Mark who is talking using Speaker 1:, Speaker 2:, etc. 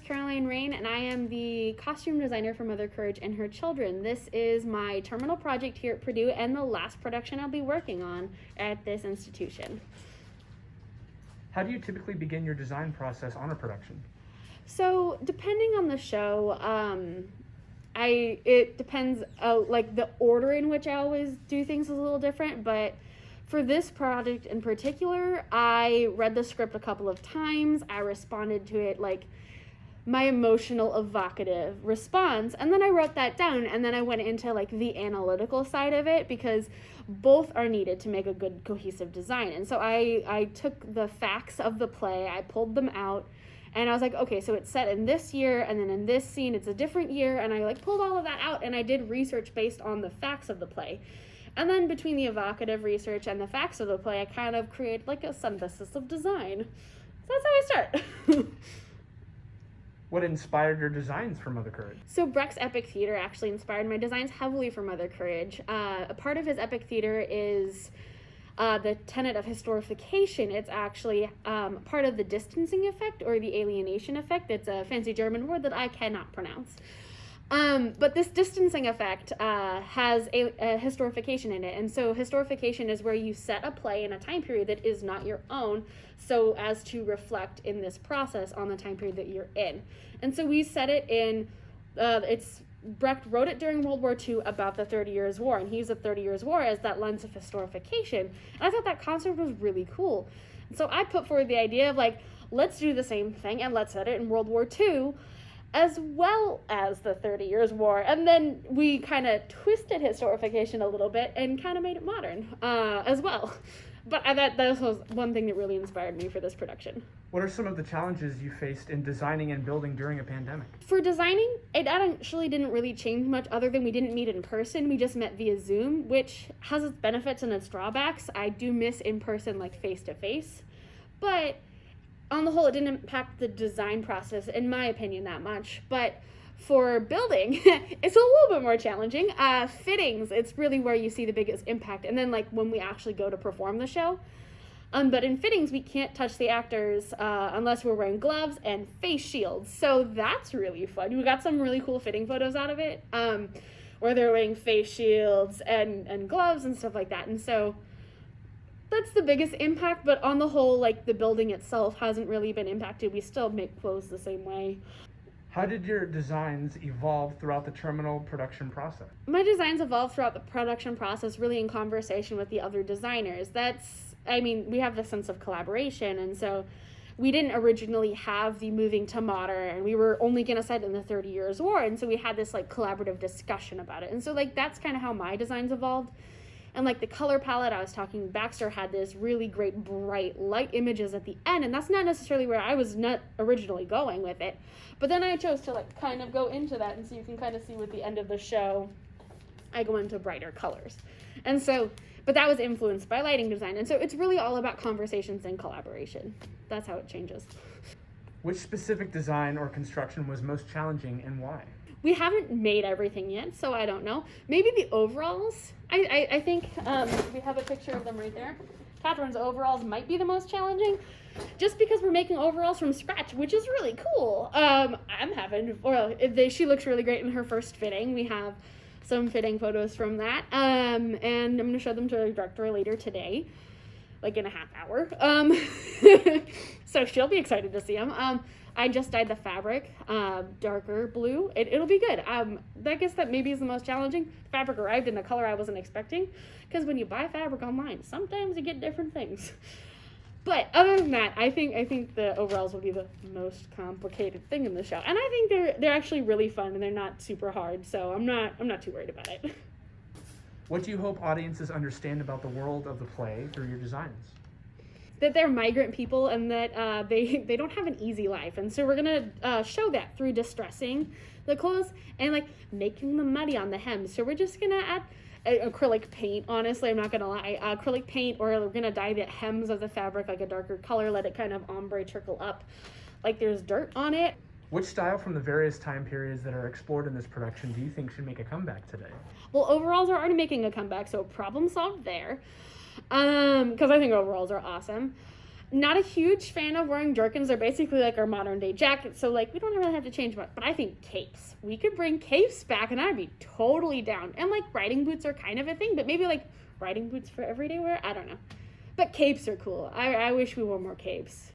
Speaker 1: Caroline Rein, and I am the costume designer for Mother Courage and Her Children. This is my terminal project here at Purdue and the last production I'll be working on at this institution.
Speaker 2: How do you typically begin your design process on a production?
Speaker 1: So, depending on the show, it depends, like the order in which I always do things is a little different, but for this project in particular, I read the script a couple of times. I responded to it like my emotional evocative response, and then I wrote that down, and then I went into like the analytical side of it because both are needed to make a good cohesive design. And so I took the facts of the play, I pulled them out, and I was like, okay, so it's set in this year, and then in this scene it's a different year, and I like pulled all of that out, and I did research based on the facts of the play. And then between the evocative research and the facts of the play, I kind of create like a synthesis of design. So that's how I start.
Speaker 2: What inspired your designs for Mother Courage?
Speaker 1: So Brecht's epic theater actually inspired my designs heavily for Mother Courage. A part of his epic theater is the tenet of historification. It's actually part of the distancing effect or the alienation effect. It's a fancy German word that I cannot pronounce. But this distancing effect has a historification in it. And so historification is where you set a play in a time period that is not your own so as to reflect in this process on the time period that you're in. And so we set it in, Brecht wrote it during World War II about the 30 Years' War, and he used the 30 Years' War as that lens of historification. And I thought that concept was really cool. And so I put forward the idea of like, let's do the same thing and let's set it in World War II as well as the 30 Years' War. And then we kind of twisted historification a little bit and kind of made it modern as well. But that was one thing that really inspired me for this production.
Speaker 2: What are some of the challenges you faced in designing and building during a pandemic?
Speaker 1: For designing, it actually didn't really change much other than we didn't meet in person. We just met via Zoom, which has its benefits and its drawbacks. I do miss in person, like face-to-face. But on the whole, it didn't impact the design process, in my opinion, that much. But for building, it's a little bit more challenging. Fittings, it's really where you see the biggest impact. And then like when we actually go to perform the show. But in fittings, we can't touch the actors unless we're wearing gloves and face shields. So that's really fun. We got some really cool fitting photos out of it, where they're wearing face shields and gloves and stuff like that. And so that's the biggest impact, but on the whole, like the building itself hasn't really been impacted. We still make clothes the same way.
Speaker 2: How did your designs evolve throughout the terminal production process?
Speaker 1: My designs evolved throughout the production process, really in conversation with the other designers. We have the sense of collaboration, and so we didn't originally have the moving to modern, and we were only going to set it in the 30 Years' War, and so we had this like collaborative discussion about it. And so like that's kind of how my designs evolved. And like the color palette, I was talking, Baxter had this really great bright light images at the end, and that's not necessarily where I was not originally going with it. But then I chose to like kind of go into that, and so you can kind of see with the end of the show, I go into brighter colors. And so, but that was influenced by lighting design. And so it's really all about conversations and collaboration. That's how it changes.
Speaker 2: Which specific design or construction was most challenging and why?
Speaker 1: We haven't made everything yet, so I don't know. Maybe the overalls. I think we have a picture of them right there. Catherine's overalls might be the most challenging, just because we're making overalls from scratch, which is really cool. She looks really great in her first fitting. We have some fitting photos from that, and I'm going to show them to the director later today, like in a half hour. So she'll be excited to see them. I just dyed the fabric darker blue. It'll be good. I guess that maybe is the most challenging. Fabric arrived in a color I wasn't expecting, because when you buy fabric online, sometimes you get different things. But other than that, I think the overalls will be the most complicated thing in the show, and I think they're actually really fun and they're not super hard. So I'm not too worried about it.
Speaker 2: What do you hope audiences understand about the world of the play through your designs?
Speaker 1: That they're migrant people and that they don't have an easy life. And so we're going to show that through distressing the clothes and like making them muddy on the hems. So we're just going to add acrylic paint, honestly, I'm not going to lie. Acrylic paint, or we're going to dye the hems of the fabric like a darker color, let it kind of ombre trickle up like there's dirt on it.
Speaker 2: Which style from the various time periods that are explored in this production do you think should make a comeback today?
Speaker 1: Well, overalls are already making a comeback, so problem solved there. Because I think overalls are awesome. Not a huge fan of wearing jerkins. They're basically like our modern day jackets, so like we don't really have to change much. But I think capes. We could bring capes back, and I'd be totally down. And like riding boots are kind of a thing, but maybe like riding boots for everyday wear. I don't know. But capes are cool. I wish we wore more capes.